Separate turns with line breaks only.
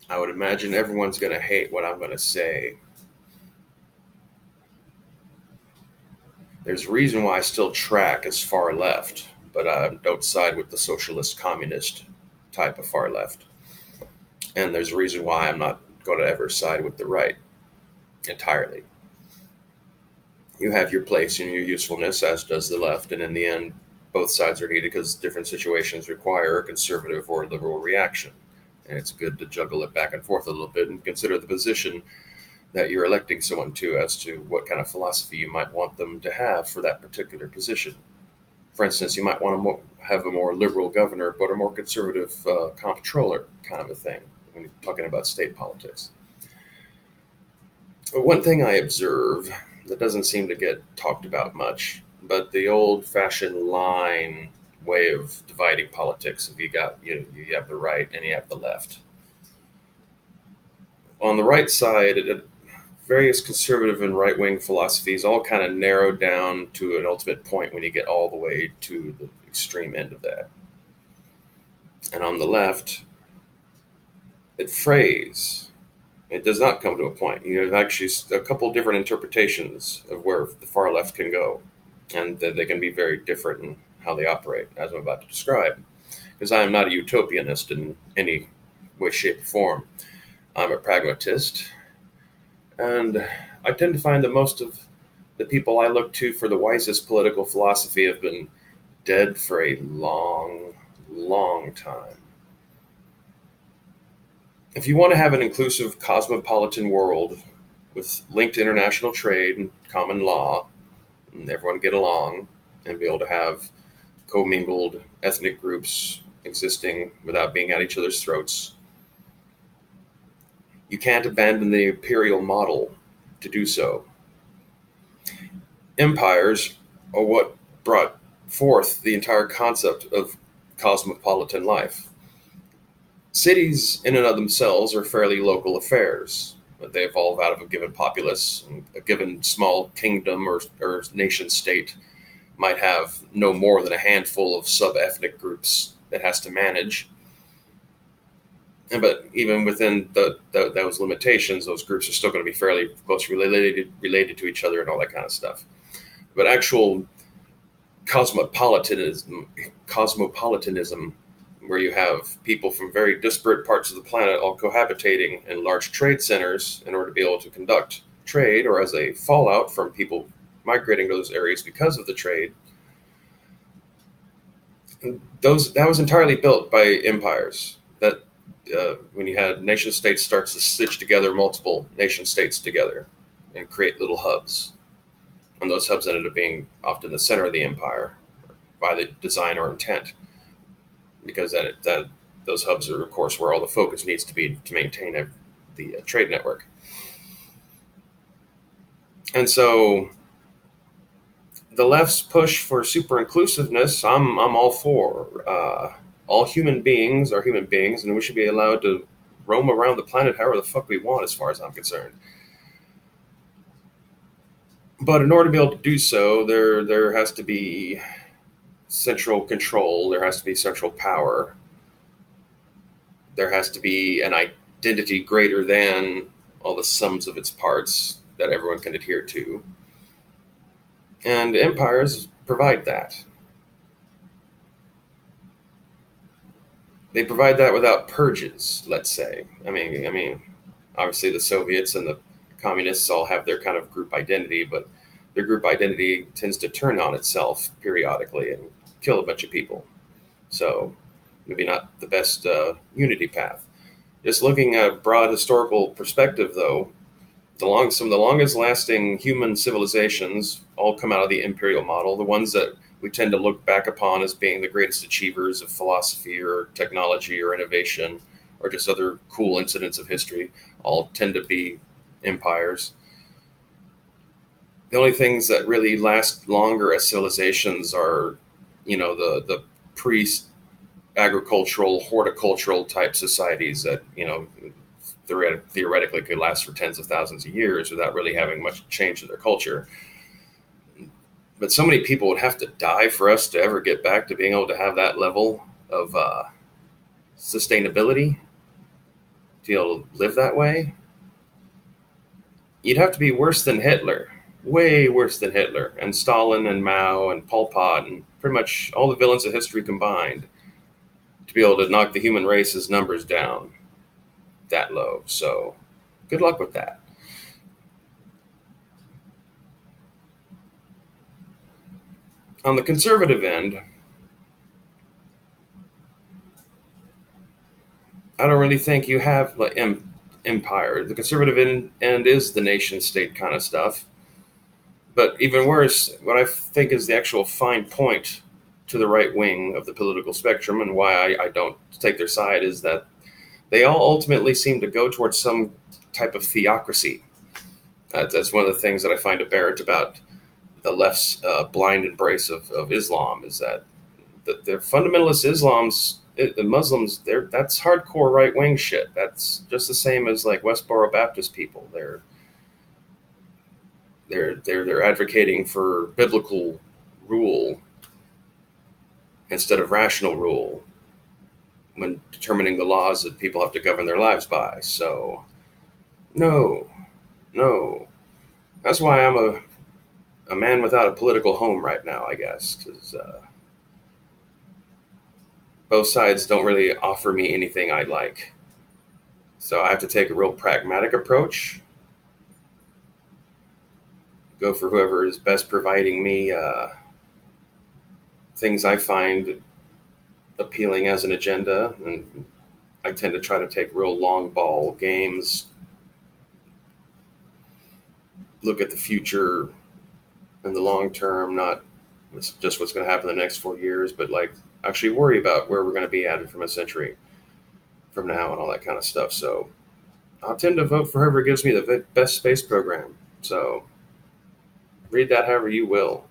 I would imagine everyone's going to hate what I'm going to say. There's a reason why I still track as far left, but I don't side with the socialist communist type of far left. And there's a reason why I'm not going to ever side with the right entirely. You have your place and your usefulness, as does the left, and in the end, both sides are needed because different situations require a conservative or liberal reaction. And it's good to juggle it back and forth a little bit and consider the position that you're electing someone to as to what kind of philosophy you might want them to have for that particular position. For instance, you might want to have a more liberal governor, but a more conservative comptroller kind of a thing when you're talking about state politics. One thing I observe that doesn't seem to get talked about much, but the old-fashioned line way of dividing politics. If you have the right and you have the left. On the right side, various conservative and right-wing philosophies all kind of narrow down to an ultimate point when you get all the way to the extreme end of that. And on the left, it frays. It does not come to a point. You have actually a couple different interpretations of where the far left can go, and that they can be very different in how they operate, as I'm about to describe. Because I am not a utopianist in any way, shape, or form. I'm a pragmatist, and I tend to find that most of the people I look to for the wisest political philosophy have been dead for a long, long time. If you want to have an inclusive cosmopolitan world with linked international trade and common law, and everyone get along and be able to have commingled ethnic groups existing without being at each other's throats, you can't abandon the imperial model to do so. Empires are what brought forth the entire concept of cosmopolitan life. Cities, in and of themselves, are fairly local affairs. But they evolve out of a given populace. A given small kingdom or nation state might have no more than a handful of sub-ethnic groups it has to manage. But even within those limitations, those groups are still going to be fairly close related to each other and all that kind of stuff. But actual cosmopolitanism, where you have people from very disparate parts of the planet all cohabitating in large trade centers in order to be able to conduct trade, or as a fallout from people migrating to those areas because of the trade, that was entirely built by empires. That when you had nation states starts to stitch together multiple nation states together and create little hubs, and those hubs ended up being often the center of the empire by the design or intent, because that those hubs are, of course, where all the focus needs to be to maintain the trade network. And so the left's push for super inclusiveness, I'm all for. All human beings are human beings, and we should be allowed to roam around the planet however the fuck we want, as far as I'm concerned. But in order to be able to do so, there has to be central control. There has to be central power. There has to be an identity greater than all the sums of its parts that everyone can adhere to. And empires provide that. They provide that without purges, let's say. I mean, obviously the Soviets and the communists all have their kind of group identity, but their group identity tends to turn on itself periodically and kill a bunch of people. So maybe not the best unity path. Just looking at a broad historical perspective, though, some of the longest lasting human civilizations all come out of the imperial model. The ones that we tend to look back upon as being the greatest achievers of philosophy or technology or innovation or just other cool incidents of history all tend to be empires. The only things that really last longer as civilizations are, the pre-agricultural, horticultural type societies that, theoretically could last for tens of thousands of years without really having much change in their culture. But so many people would have to die for us to ever get back to being able to have that level of sustainability to be able to live that way, you'd have to be worse than Hitler, way worse than Hitler, and Stalin and Mao and Pol Pot and pretty much all the villains of history combined to be able to knock the human race's numbers down that low. So good luck with that. On the conservative end, I don't really think you have like empire. The conservative end is the nation state kind of stuff. But even worse, what I think is the actual fine point to the right wing of the political spectrum and why I don't take their side is that they all ultimately seem to go towards some type of theocracy. That's one of the things that I find aberrant about the left's blind embrace of Islam is that the fundamentalist the Muslims, that's hardcore right wing shit. That's just the same as like Westboro Baptist people. They're advocating for biblical rule instead of rational rule when determining the laws that people have to govern their lives by. So, no, no. That's why I'm a man without a political home right now, I guess, because both sides don't really offer me anything I like. So I have to take a real pragmatic approach, go for whoever is best providing me things I find appealing as an agenda. And I tend to try to take real long ball games, look at the future in the long term, not just what's going to happen in the next 4 years, but like actually worry about where we're going to be at from a century from now and all that kind of stuff. So I'll tend to vote for whoever gives me the best space program. So read that however you will.